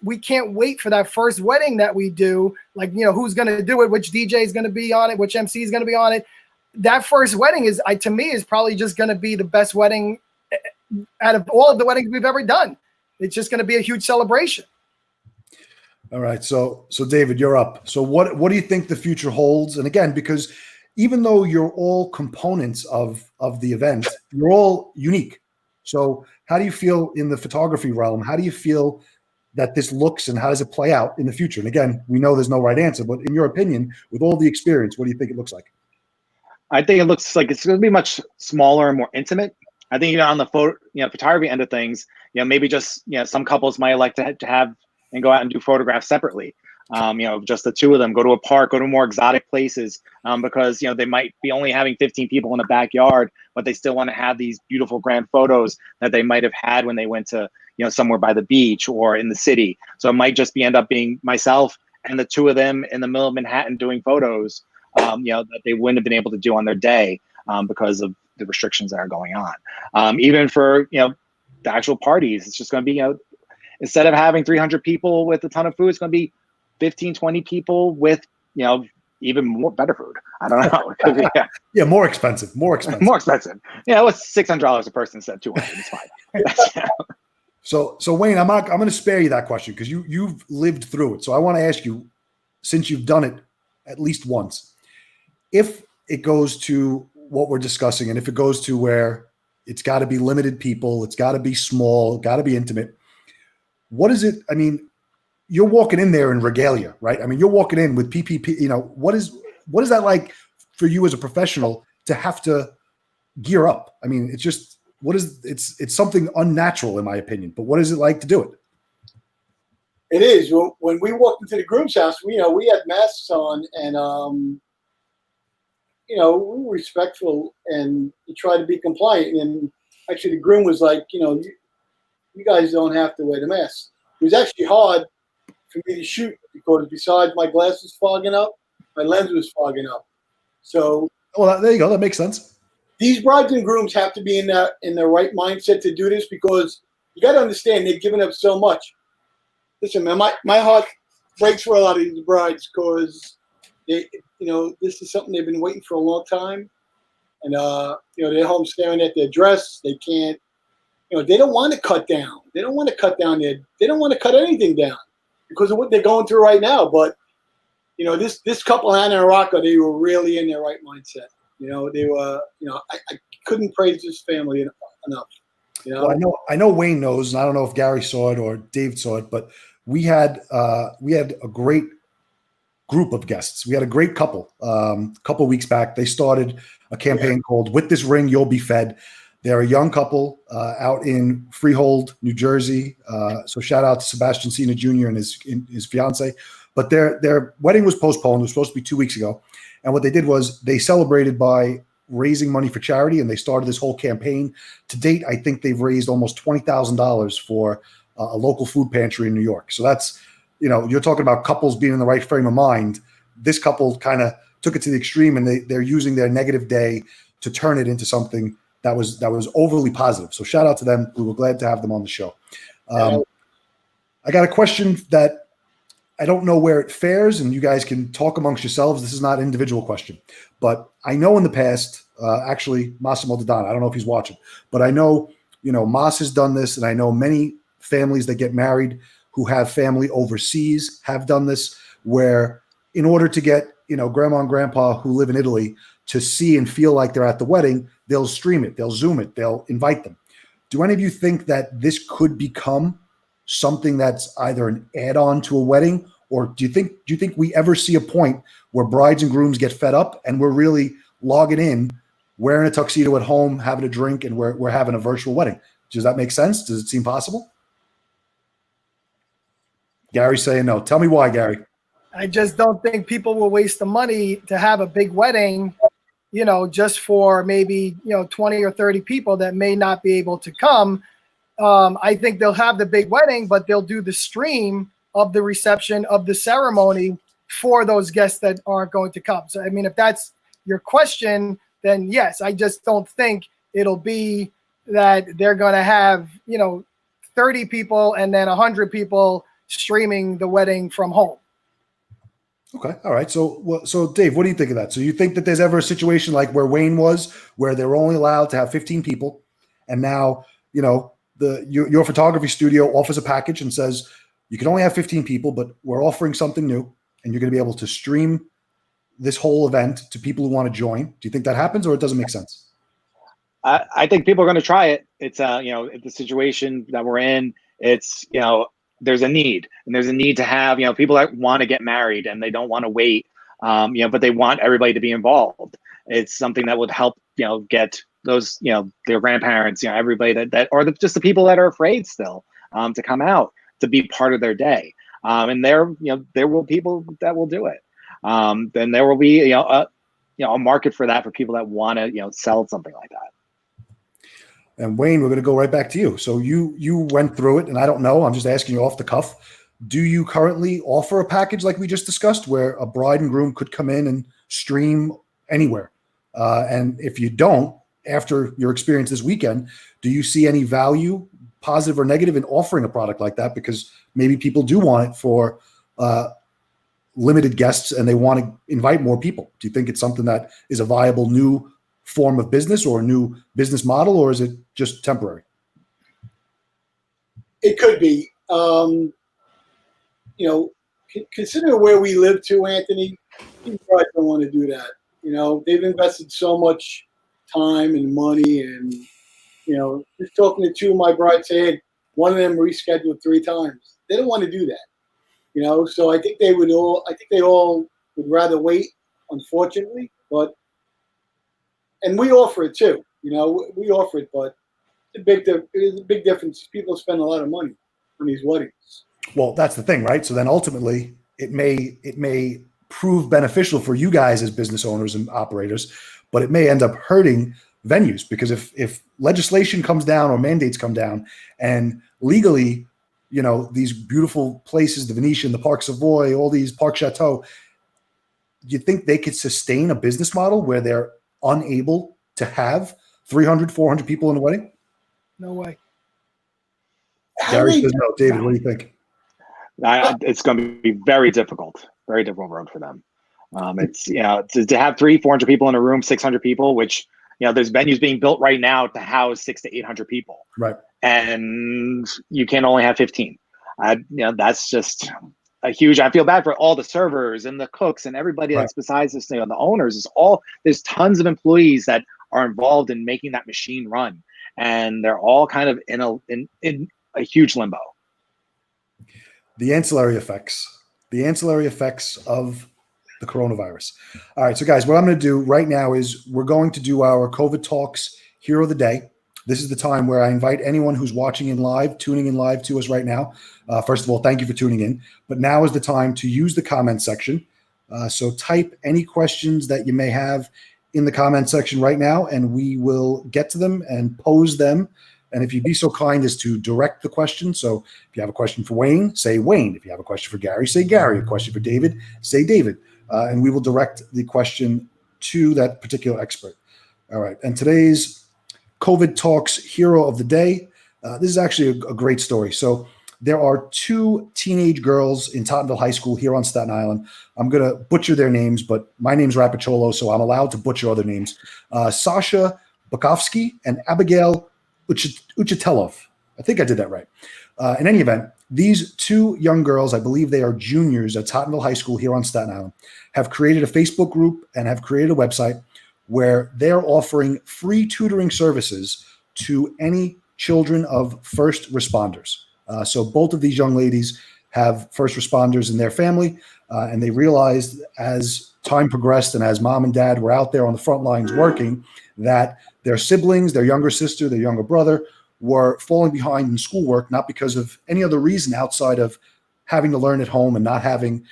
we can't wait for that first wedding that we do. Like, you know, who's going to do it, which DJ is going to be on it, which MC is going to be on it. That first wedding is probably just going to be the best wedding out of all of the weddings we've ever done. It's just going to be a huge celebration. All right. So David, you're up. So what do you think the future holds? And again, because even though you're all components of the event, you're all unique. So how do you feel in the photography realm? How do you feel that this looks and how does it play out in the future? And again, we know there's no right answer, but in your opinion, with all the experience, what do you think it looks like? I think it looks like it's going to be much smaller and more intimate. I think, you know, on the photography end of things, you know, maybe just, you know, some couples might like to have and go out and do photographs separately. You know, just the two of them, go to a park, go to more exotic places, because, you know, they might be only having 15 people in a backyard, but they still want to have these beautiful grand photos that they might have had when they went to, you know, somewhere by the beach or in the city. So it might just end up being myself and the two of them in the middle of Manhattan doing photos, you know, that they wouldn't have been able to do on their day because of the restrictions that are going on. Even for, you know, the actual parties, it's just going to be, you know, instead of having 300 people with a ton of food, it's going to be 15, 20 people with, you know, even more better food. I don't know. Yeah, more expensive. More expensive. Yeah, it was $600 a person instead of 200. It's fine. So Wayne, I'm going to spare you that question because you've lived through it. So I want to ask you, since you've done it at least once, if it goes to what we're discussing and if it goes to where it's got to be limited people, it's got to be small, got to be intimate, what is it? I mean, you're walking in there in regalia, right? I mean, you're walking in with PPP, you know, what is that like for you as a professional to have to gear up? I mean, it's just, it's something unnatural in my opinion, but what is it like to do it? It is. When we walked into the groom's house, we had masks on and, you know, we were respectful and we tried to be compliant. And actually the groom was like, you know, you guys don't have to wear the mask. It was actually hard for me to shoot because besides my glasses fogging up, my lens was fogging up. So, well, there you go. That makes sense. These brides and grooms have to be in the right mindset to do this because you got to understand they've given up so much. Listen, man, my heart breaks for a lot of these brides because they, you know, this is something they've been waiting for a long time, and you know, they're home staring at their dress. They can't, you know, they don't want to cut down. They don't want to cut down they don't want to cut anything down because of what they're going through right now. But you know, this couple, Hannah and Rocco, they were really in their right mindset. You know, they were, you know, I couldn't praise this family enough. You Well, know, I know Wayne knows, and I don't know if Gary saw it or Dave saw it, but we had a great group of guests. We had a great couple. A couple weeks back, they started a campaign called "With This Ring, You'll Be Fed." They're a young couple out in Freehold, New Jersey. So shout out to Sebastian Cena Jr. and his fiance. But their wedding was postponed. It was supposed to be 2 weeks ago, and what they did was they celebrated by raising money for charity, and they started this whole campaign. To date, I think they've raised almost $20,000 for a local food pantry in New York. So that's, you're talking about couples being in the right frame of mind. This couple kind of took it to the extreme, and they're using their negative day to turn it into something that was overly positive. So shout out to them. We were glad to have them on the show. I got a question that I don't know where it fares, and you guys can talk amongst yourselves. This is not an individual question, but I know in the past, actually, Massimo Dodana, I don't know if he's watching, but I know, Mas has done this, and I know many families that get married who have family overseas have done this, where in order to get, grandma and grandpa who live in Italy to see and feel like they're at the wedding, they'll stream it, they'll Zoom it, they'll invite them. Do any of you think that this could become something that's either an add-on to a wedding, or do you think we ever see a point where brides and grooms get fed up and we're really logging in, wearing a tuxedo at home, having a drink, and we're having a virtual wedding? Does that make sense? Does it seem possible? Gary's saying no. Tell me why, Gary. I just don't think people will waste the money to have a big wedding, just for maybe, 20 or 30 people that may not be able to come. I think they'll have the big wedding, but they'll do the stream of the reception, of the ceremony, for those guests that aren't going to come. So, I mean, if that's your question, then yes, I just don't think it'll be that they're going to have, 30 people and then 100 people streaming the wedding from home. Okay. All right. So Dave, what do you think of that? So you think that there's ever a situation like where Wayne was, where they were only allowed to have 15 people, and now, your photography studio offers a package and says you can only have 15 people, but we're offering something new, and you're going to be able to stream this whole event to people who want to join. Do you think that happens, or it doesn't make sense? I think people are going to try it. It's the situation that we're in. It's there's a need, and there's a need to have people that want to get married and they don't want to wait, but they want everybody to be involved. It's something that would help get those their grandparents, everybody that or just the people that are afraid still to come out to be part of their day. And there will people that will do it. Then there will be a market for that, for people that want to sell something like that. And Wayne, we're going to go right back to you. So you went through it, and I don't know, I'm just asking you off the cuff. Do you currently offer a package like we just discussed, where a bride and groom could come in and stream anywhere? And if you don't, after your experience this weekend, do you see any value, positive or negative, in offering a product like that? Because maybe people do want it for limited guests and they want to invite more people. Do you think it's something that is a viable new form of business or a new business model, or is it just temporary? it could be. Considering where we live too, Anthony, you probably don't want to do that. They've invested so much time and money, and just talking to two of my brides, saying one of them rescheduled 3 times. They don't want to do that. So I think they all would rather wait, unfortunately. And we offer it too. We offer it, but it's a big difference. People spend a lot of money on these weddings. Well, that's the thing, right? So then ultimately it may prove beneficial for you guys as business owners and operators, but it may end up hurting venues, because if legislation comes down or mandates come down and legally, these beautiful places, the Venetian, the Parc Savoy, all these Parc Chateau, do you think they could sustain a business model where they're unable to have 300, 400 people in a wedding? No way. Gary says no. David, what do you think? It's going to be very difficult road for them. It's to have 300-400 people in a room, 600 people, which there's venues being built right now to house 600 to 800 people, right? And you can only have 15. That's just a huge. I feel bad for all the servers and the cooks and everybody that's besides this thing. The owners there's tons of employees that are involved in making that machine run, and they're all kind of in a huge limbo. The ancillary effects of the coronavirus. All right, so guys, what I'm going to do right now is we're going to do our COVID Talks Hero of the Day. This is the time where I invite anyone who's watching in live, tuning in live to us right now. First of all, thank you for tuning in. But now is the time to use the comment section. So type any questions that you may have in the comment section right now, and we will get to them and pose them. And if you'd be so kind as to direct the question. So if you have a question for Wayne, say Wayne. If you have a question for Gary, say Gary. A question for David, say David. And we will direct the question to that particular expert. All right. And today's COVID Talks Hero of the Day. This is actually a great story. So there are two teenage girls in Tottenville High School here on Staten Island. I'm going to butcher their names, but my name's Rapacciolo, so I'm allowed to butcher other names. Sasha Bukovsky and Abigail Uchitelov. I think I did that right. In any event, these two young girls, I believe they are juniors at Tottenville High School here on Staten Island, have created a Facebook group and have created a website where they're offering free tutoring services to any children of first responders. So both of these young ladies have first responders in their family, and they realized as time progressed and as mom and dad were out there on the front lines working, that their siblings, their younger sister, their younger brother, were falling behind in schoolwork, not because of any other reason outside of having to learn at home and not having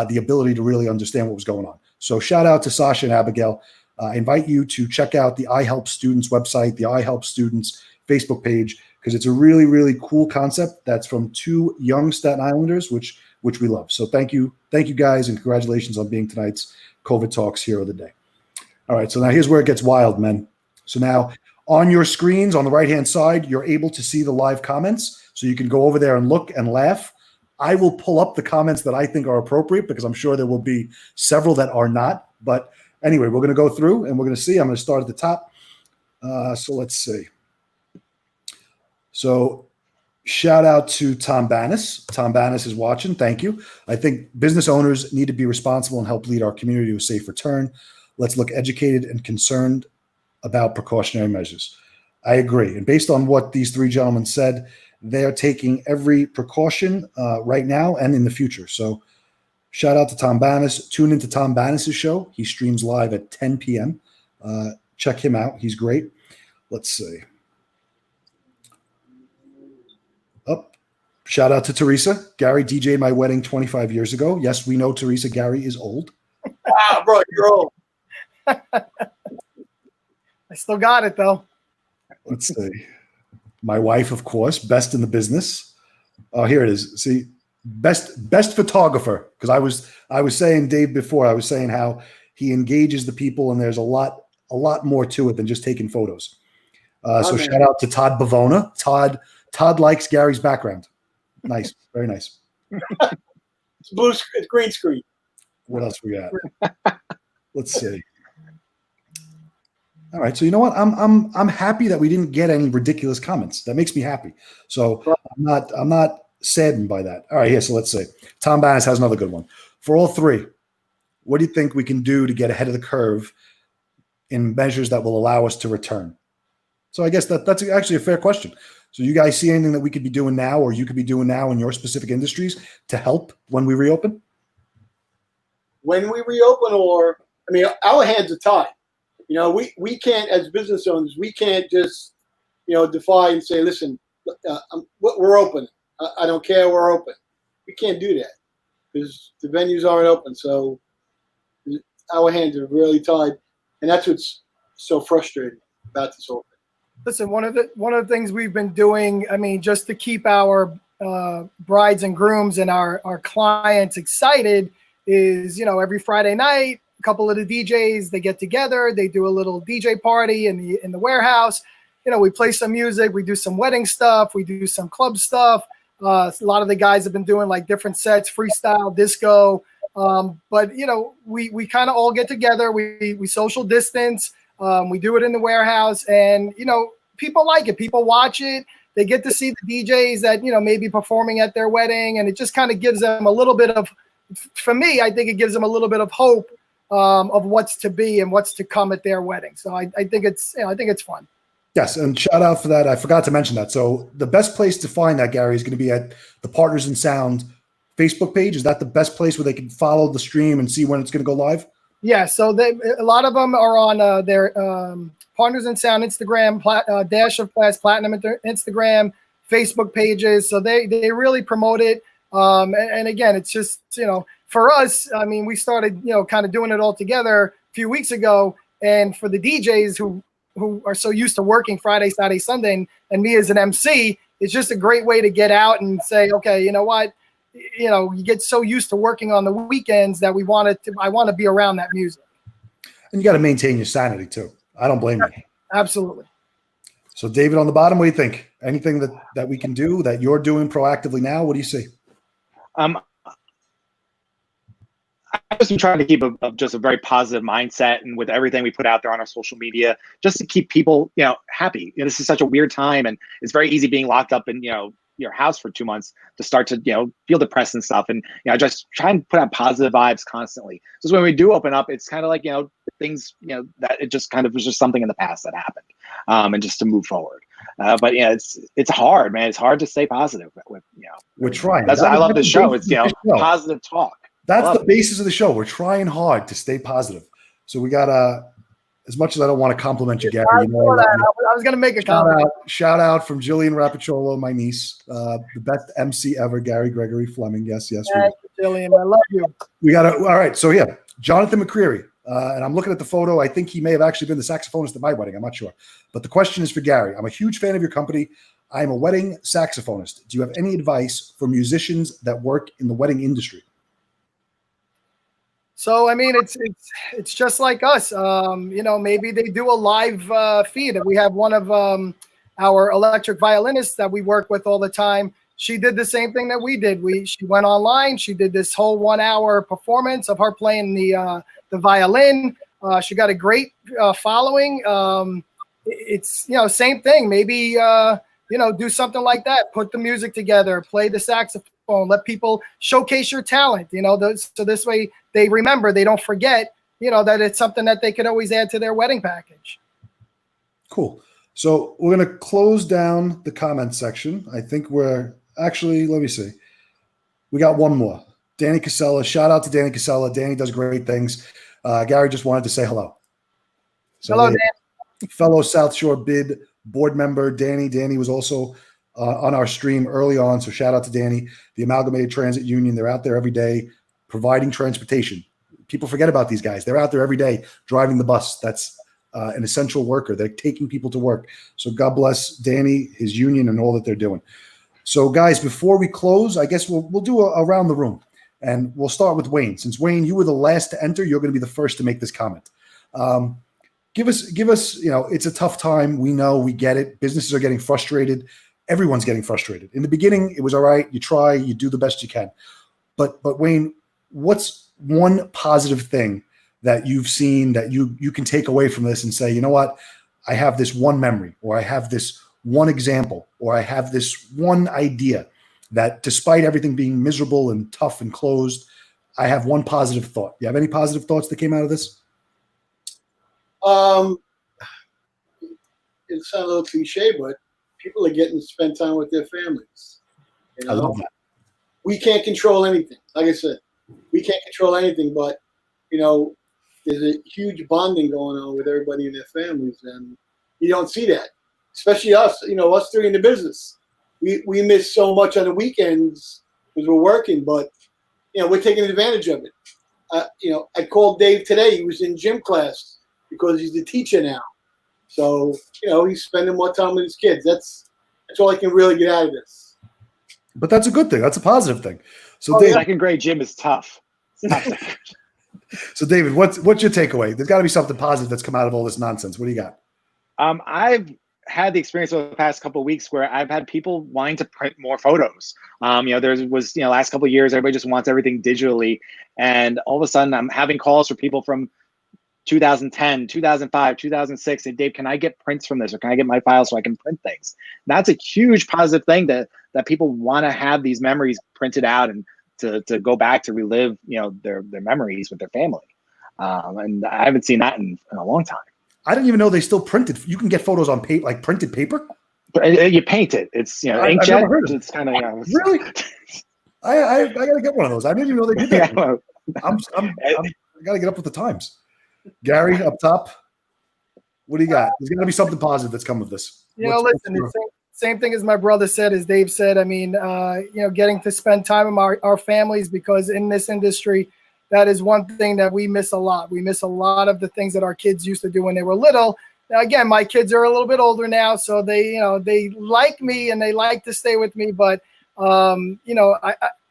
the ability to really understand what was going on. So shout out to Sasha and Abigail. I invite you to check out the I Help Students website, the I Help Students Facebook page, because it's a really, really cool concept that's from two young Staten Islanders, which we love. So thank you guys, and congratulations on being tonight's COVID Talks Hero of the Day. All right, so now here's where it gets wild, men. So now on your screens on the right-hand side, you're able to see the live comments, so you can go over there and look and laugh. I will pull up the comments that I think are appropriate, because I'm sure there will be several that are not. But anyway, we're going to go through and we're going to see. I'm going to start at the top. So let's see. So shout out to Tom Bannis. Tom Bannis is watching. Thank you. I think business owners need to be responsible and help lead our community to a safe return. Let's look educated and concerned about precautionary measures. I agree. And based on what these three gentlemen said, they're taking every precaution right now and in the future. So shout out to Tom Bannis. Tune into Tom Bannis' show. He streams live at 10 p.m. Check him out. He's great. Let's see. Shout out to Teresa. Gary DJ'd my wedding 25 years ago. Yes, we know, Teresa, Gary is old. Wow, bro, you're old. I still got it, though. Let's see. My wife, of course, best in the business. Oh, here it is. See, best photographer. Because I was saying, Dave, before, I was saying how he engages the people, and there's a lot more to it than just taking photos. So shout out to Todd Bavona. Todd likes Gary's background. Nice. Very nice. It's blue screen, green screen. What else we got? Let's see. All right. So you know what? I'm happy that we didn't get any ridiculous comments. That makes me happy. So I'm not saddened by that. All right. Here. So let's see. Tom Bannis has another good one. For all three, what do you think we can do to get ahead of the curve in measures that will allow us to return? So I guess that's actually a fair question. So you guys see anything that we could be doing now, or you could be doing now in your specific industries to help when we reopen? When we reopen, our hands are tied. You know, we can't, as business owners, we can't just, defy and say, listen, we're open. I don't care, we're open. We can't do that because the venues aren't open. So our hands are really tied. And that's what's so frustrating about this whole thing. Listen, one of the things we've been doing, just to keep our brides and grooms and our clients excited is, every Friday night, a couple of the DJs, they get together, they do a little DJ party in the warehouse. We play some music, we do some wedding stuff, we do some club stuff. A lot of the guys have been doing like different sets, freestyle, disco. But we kind of all get together, we social distance. We do it in the warehouse, and people like it. People watch it. They get to see the DJs that maybe performing at their wedding, and it just kind of gives them a little bit of. For me, I think it gives them a little bit of hope of what's to be and what's to come at their wedding. So I think it's fun. Yes, and shout out for that. I forgot to mention that. So the best place to find that, Gary, is going to be at the Partners in Sound Facebook page. Is that the best place where they can follow the stream and see when it's going to go live? Yeah, so a lot of them are on their Partners in Sound Instagram, Dash of Class Platinum Instagram, Facebook pages. So they really promote it. And again, it's just, for us, I mean, we started, kind of doing it all together a few weeks ago. And for the DJs who are so used to working Friday, Saturday, Sunday, and me as an MC, it's just a great way to get out and say, okay, you know what? You get so used to working on the weekends that I want to be around that music. And you got to maintain your sanity too. I don't blame you. Absolutely. So David, on the bottom, what do you think? Anything that we can do, that you're doing proactively now? What do you see? I've just been trying to keep just a very positive mindset, and with everything we put out there on our social media, just to keep people, happy. This is such a weird time, and it's very easy being locked up in, your house for 2 months to start to, feel depressed and stuff. And, just try and put out positive vibes constantly. So when we do open up, it's kind of like, things, that it just kind of was just something in the past that happened, and just to move forward. But yeah, it's hard, man. It's hard to stay positive with, We're trying. I love the show. It's, positive talk. That's the basis of the show. We're trying hard to stay positive. So we got as much as I don't want to compliment you, Gary. I was going to make a comment. Shout out from Jillian Rapicciolo, my niece, the best MC ever, Gary Gregory Fleming. Yes. Thank you, Jillian. I love you. We got all right. So yeah, Jonathan McCreary. And I'm looking at the photo. I think he may have actually been the saxophonist at my wedding. I'm not sure. But the question is for Gary. I'm a huge fan of your company. I am a wedding saxophonist. Do you have any advice for musicians that work in the wedding industry? So, I mean, it's just like us. Maybe they do a live feed. We have one of our electric violinists that we work with all the time. She did the same thing that we did. She went online. She did this whole 1 hour performance of her playing the violin. She got a great following. It's, same thing. Maybe, do something like that. Put the music together, play the saxophone, let people showcase your talent, so this way they remember, they don't forget, that it's something that they could always add to their wedding package. Cool. So we're going to close down the comment section. I think let me see. We got one more. Danny Casella. Shout out to Danny Casella. Danny does great things. Gary just wanted to say hello. So hello, Dan. Fellow South Shore Bid board member, Danny. Danny was also on our stream early on. So shout out to Danny. The Amalgamated Transit Union. They're out there every day providing transportation. People forget about these guys. They're out there every day driving the bus. That's an essential worker. They're taking people to work. So God bless Danny, his union, and all that they're doing. So guys, before we close, I guess we'll do around the room, and we'll start with Wayne. Since Wayne, you were the last to enter, you're going to be the first to make this comment. Give us, it's a tough time. We know, we get it. Businesses are getting frustrated. Everyone's getting frustrated. In the beginning, it was all right. You try, you do the best you can. But Wayne, what's one positive thing that you've seen that you can take away from this and say, you know what, I have this one memory, or I have this one example, or I have this one idea that despite everything being miserable and tough and closed, I have one positive thought. You have any positive thoughts that came out of this? It sounds a little cliche, but people are getting to spend time with their families. I love that. We can't control anything. Like I said, we can't control anything, but there's a huge bonding going on with everybody in their families, and you don't see that, especially us. Us three in the business, we miss so much on the weekends because we're working, but we're taking advantage of it. I called Dave today. He was in gym class because he's the teacher now, so he's spending more time with his kids. That's all I can really get out of this. But that's a good thing. That's a positive thing. So Dave, second grade gym is tough. So David, what's your takeaway? There's got to be something positive that's come out of all this nonsense. What do you got? I've had the experience over the past couple of weeks where I've had people wanting to print more photos. There was last couple of years, everybody just wants everything digitally, and all of a sudden I'm having calls for people from 2010, 2005, 2006. Say, Dave, can I get prints from this, or can I get my files so I can print things? That's a huge positive thing that people want to have these memories printed out and to go back to relive, their memories with their family. And I haven't seen that in a long time. I didn't even know they still printed. You can get photos on paper, like printed paper. But you paint it. It's I've inkjet. never heard of it. It's kind of Really? I gotta get one of those. I didn't even know they did that. Yeah. I gotta get up with the times. Gary, up top, what do you got? There's gotta be something positive that's come with this. Listen, same thing as my brother said, as Dave said. I mean, getting to spend time with our families, because in this industry, that is one thing that we miss a lot. We miss a lot of the things that our kids used to do when they were little. Now, again, my kids are a little bit older now, so they like me and they like to stay with me. But I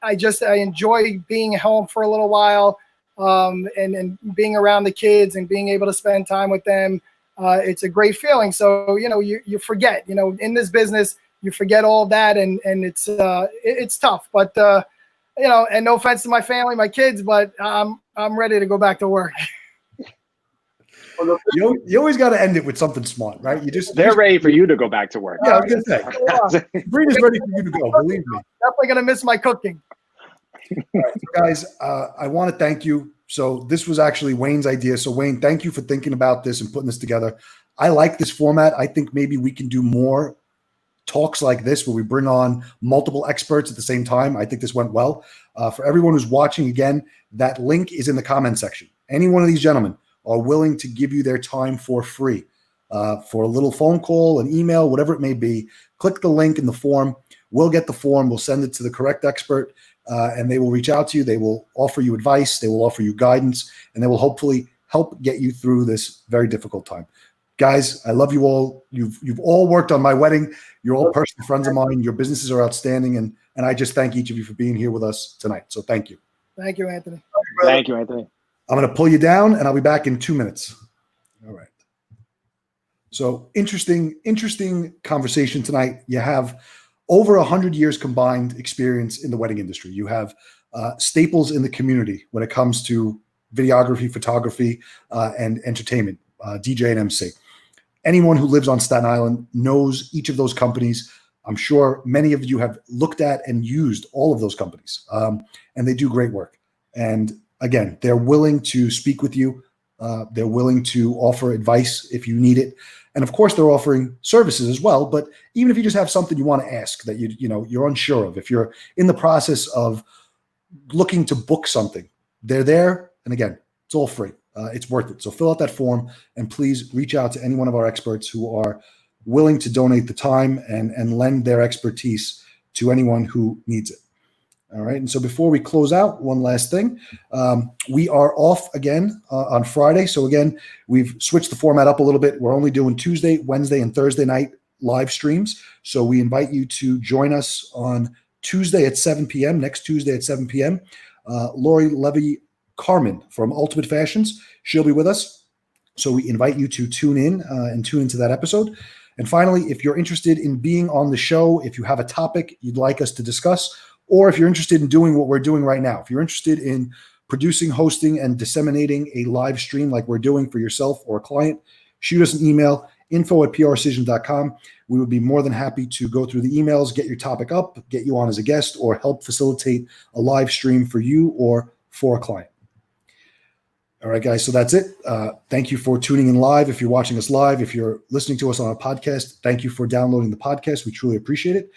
enjoy being home for a little while, and being around the kids and being able to spend time with them. It's a great feeling. So, you forget, in this business, you forget all that, and it's tough, but, and no offense to my family, my kids, but I'm ready to go back to work. You always got to end it with something smart, right? They're ready for you to go back to work. Yeah, I was going to say, Sabrina's ready for you to go, believe me. Definitely going to miss my cooking. All right, so guys, I want to thank you. So this was actually Wayne's idea. So Wayne, thank you for thinking about this and putting this together. I like this format. I think maybe we can do more talks like this where we bring on multiple experts at the same time. I think this went well. For everyone who's watching, again, that link is in the comment section. Any one of these gentlemen are willing to give you their time for free, for a little phone call, an email, whatever it may be. Click the link in the form. We'll get the form. We'll send it to the correct expert. And they will reach out to you. They will offer you advice. They will offer you guidance, and they will hopefully help get you through this very difficult time. Guys, I love you all. You've all worked on my wedding. You're all personal friends of mine. Your businesses are outstanding, and I just thank each of you for being here with us tonight. So thank you. Thank you, Anthony. Thank you, Anthony. I'm going to pull you down, and I'll be back in 2 minutes. All right. So interesting conversation tonight. You have over 100 years combined experience in the wedding industry. You have staples in the community when it comes to videography, photography, and entertainment, DJ and MC. Anyone who lives on Staten Island knows each of those companies. I'm sure many of you have looked at and used all of those companies, and they do great work. And again, they're willing to speak with you. They're willing to offer advice if you need it. And of course, they're offering services as well. But even if you just have something you want to ask that you're unsure of, if you're in the process of looking to book something, they're there. And again, it's all free. It's worth it. So fill out that form and please reach out to any one of our experts who are willing to donate the time and lend their expertise to anyone who needs it. All right. And so before we close out, one last thing. We are off again on Friday. So again, we've switched the format up a little bit. We're only doing Tuesday, Wednesday, and Thursday night live streams. So we invite you to join us on Tuesday at 7 p.m., next Tuesday at 7 p.m. Lori Levy-Carmen from Ultimate Fashions, she'll be with us. So we invite you to tune in and tune into that episode. And finally, if you're interested in being on the show, if you have a topic you'd like us to discuss, or if you're interested in doing what we're doing right now, if you're interested in producing, hosting, and disseminating a live stream like we're doing for yourself or a client, shoot us an email, info@PRcision.com. We would be more than happy to go through the emails, get your topic up, get you on as a guest, or help facilitate a live stream for you or for a client. All right, guys, so that's it. Thank you for tuning in live. If you're watching us live, if you're listening to us on a podcast, thank you for downloading the podcast. We truly appreciate it.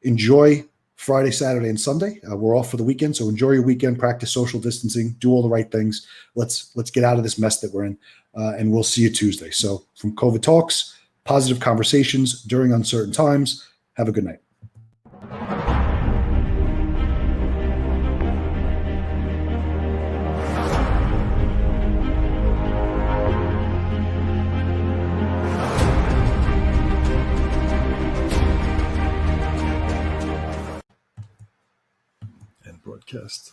Enjoy Friday, Saturday, and Sunday. We're off for the weekend, so enjoy your weekend, practice social distancing, do all the right things. Let's get out of this mess that we're in, and we'll see you Tuesday. So from COVID Talks, positive conversations during uncertain times, have a good night. Broadcast.